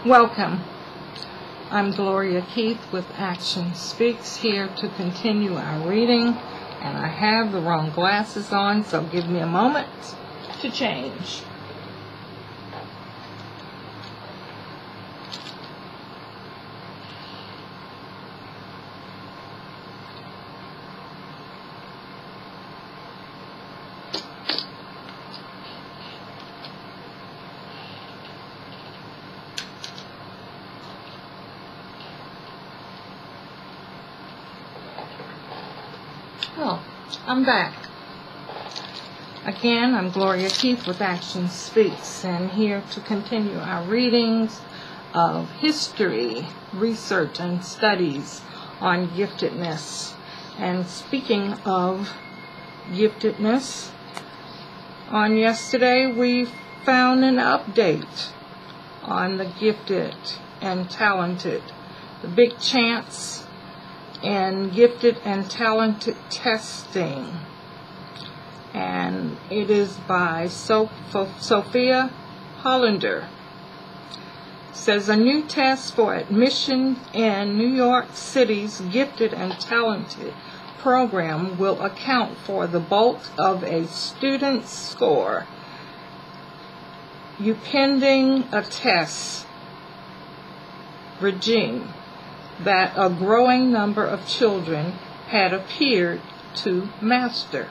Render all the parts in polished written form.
Welcome. I'm Gloria J with Action Speaks, here to continue our reading, and I have the wrong glasses on, so give me a moment to change. Oh, I'm back. Again, I'm Gloria J with Action Speaks, and here to continue our readings of history, research, and studies on giftedness. And speaking of giftedness, on yesterday we found an update on the gifted and talented, the big chance and gifted and talented testing, and it is by Sophia Hollander. It says a new test for admission in New York City's gifted and talented program will account for the bulk of a student's score, pending a test regime that a growing number of children had appeared to master.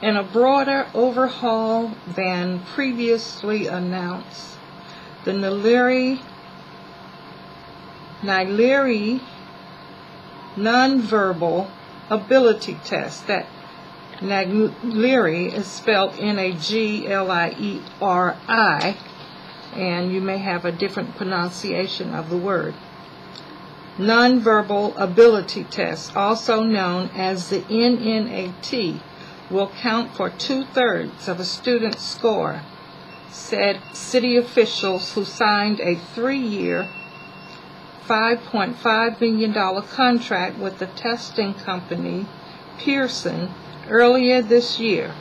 In a broader overhaul than previously announced, the Nailiri nonverbal ability test, that Nailiri is spelled N-A-G-L-I-E-R-I, and you may have a different pronunciation of the word. Nonverbal ability test, also known as the NNAT, will count for 2/3 of a student's score, said city officials who signed a 3-year, $5.5 million contract with the testing company Pearson earlier this year.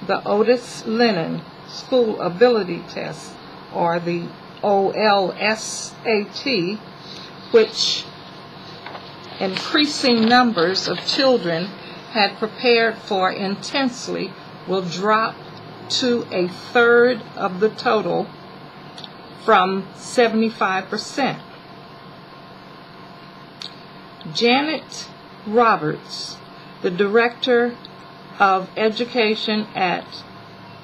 The Otis Lennon School Ability Test, or the OLSAT, which increasing numbers of children had prepared for intensely, will drop to 1/3 of the total from 75%. Janet Roberts, the director of education at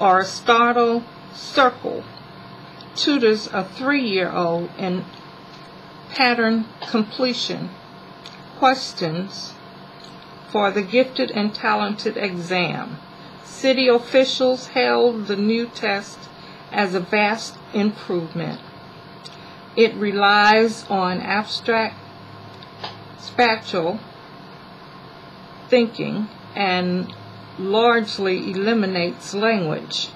Aristotle Circle, tutors a 3-year-old in pattern completion questions for the gifted and talented exam. City officials hailed the new test as a vast improvement. It relies on abstract spatial thinking and largely eliminates language,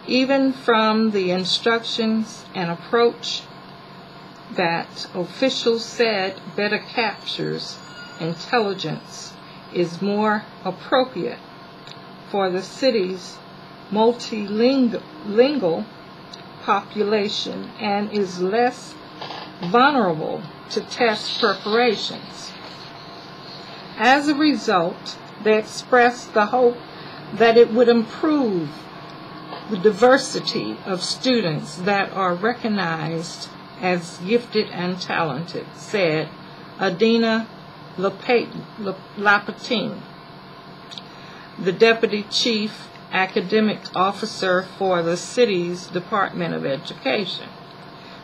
even from the instructions and approach that officials said better captures intelligence, is more appropriate for the city's multilingual population and is less vulnerable to test preparations. As a result, they expressed the hope that it would improve the diversity of students that are recognized as gifted and talented, said Adina Lapatine, the Deputy Chief Academic Officer for the city's Department of Education.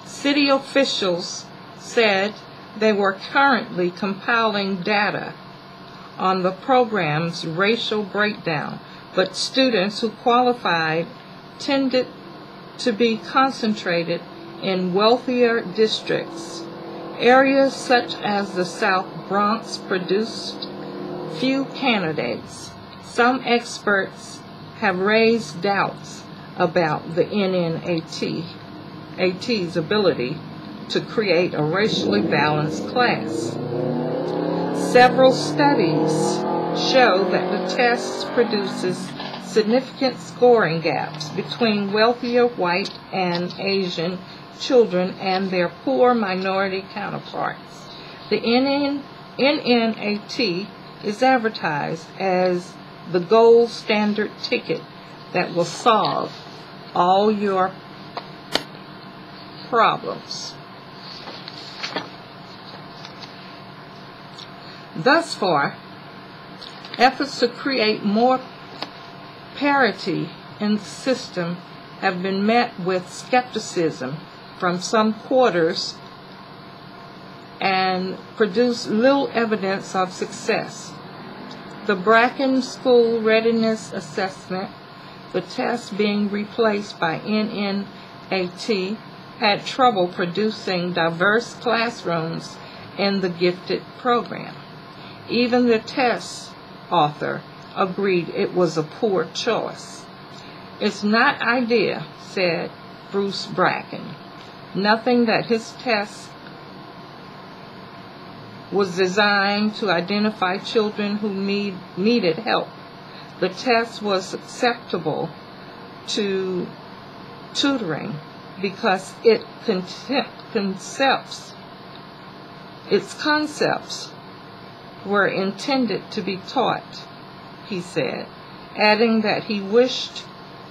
City officials said they were currently compiling data on the program's racial breakdown, but students who qualified tended to be concentrated in wealthier districts, areas such as the South Bronx produced few candidates. Some experts have raised doubts about the NNAT's ability to create a racially balanced class. Several studies show that the test produces significant scoring gaps between wealthier white and Asian children and their poor minority counterparts. The NNAT is advertised as the gold standard ticket that will solve all your problems. Thus far, efforts to create more parity in the system have been met with skepticism from some quarters and produce little evidence of success. The Bracken School Readiness Assessment, the test being replaced by NNAT, had trouble producing diverse classrooms in the gifted program. Even the test author agreed it was a poor choice. "It's not ideal," said Bruce Bracken. "Nothing that his test was designed to identify children who needed help. The test was acceptable to tutoring because its concepts were intended to be taught," he said, adding that he wished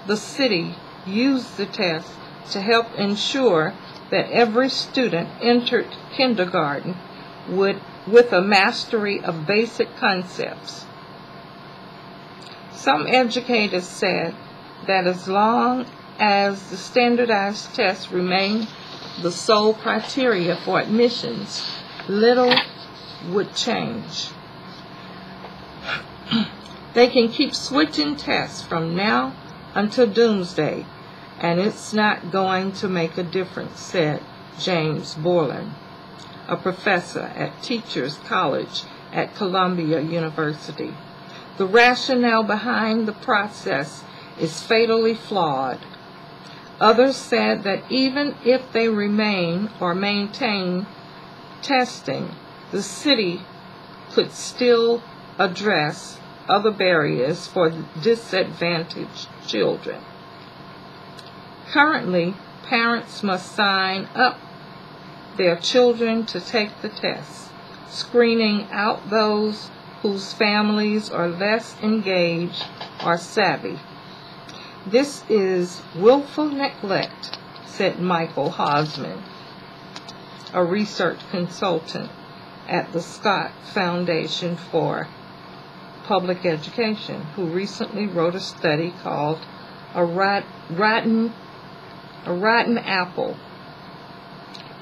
the city used the test to help ensure that every student entered kindergarten with a mastery of basic concepts. Some educators said that as long as the standardized tests remain the sole criteria for admissions, little would change. "They can keep switching tests from now until doomsday, and it's not going to make a difference," said James Borland, a professor at Teachers College at Columbia University. "The rationale behind the process is fatally flawed." Others said that even if they remain or maintain testing, the city could still address other barriers for disadvantaged children. Currently, parents must sign up their children to take the test, screening out those whose families are less engaged or savvy. "This is willful neglect," said Michael Hosman, a research consultant at the Scott Foundation for Public Education, who recently wrote a study called A Rotten Apple: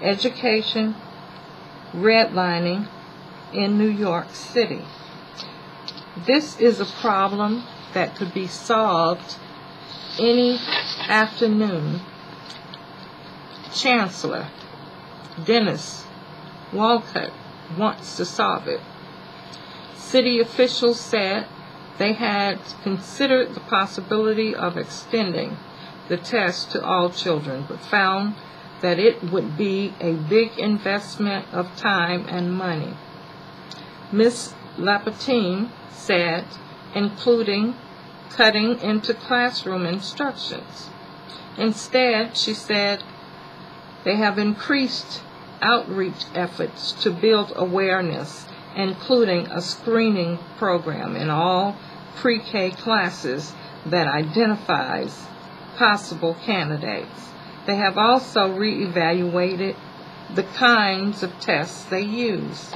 Education Redlining in New York City. This is a problem that could be solved any afternoon. Chancellor Dennis Walcott wants to solve it. City officials said they had considered the possibility of extending the test to all children, but found that it would be a big investment of time and money. Ms. Lapatine said, including cutting into classroom instructions. Instead, she said, they have increased outreach efforts to build awareness, including a screening program in all pre-K classes that identifies possible candidates. They have also reevaluated the kinds of tests they use.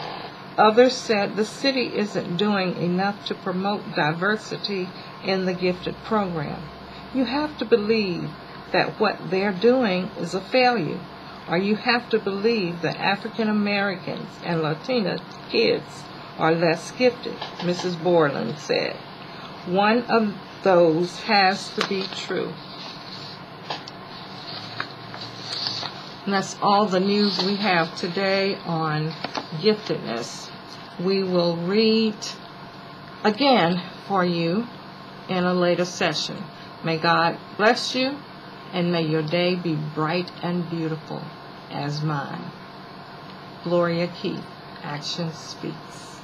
Others said the city isn't doing enough to promote diversity in the gifted program. You have to believe that what they're doing is a failure, or you have to believe that African Americans and Latina kids are less gifted, Mrs. Borland said. One of those has to be true. And that's all the news we have today on giftedness. we will read again for you in a later session. May God bless you, and may your day be bright and beautiful as mine. Gloria J, Action Speaks.